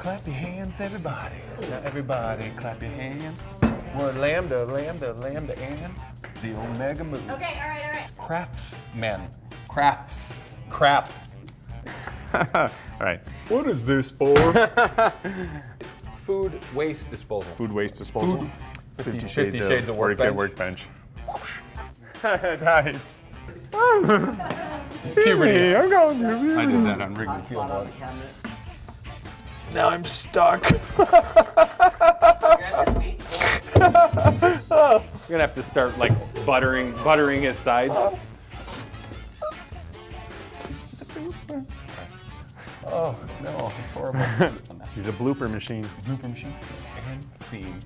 Clap your hands, everybody. Now everybody, clap your hands. We're lambda, lambda, lambda, and the omega moves. Okay, all right. Craftsmen. Craft. All right. What is this for? Food waste disposal. Food waste disposal. Food. 50 Shades of Workbench. Nice. Puberty. I'm going through I did that on Wrigley Field once. Now I'm stuck. We're gonna have to start like buttering his sides. Oh no, it's horrible. He's a blooper machine. Blooper machine. And scene.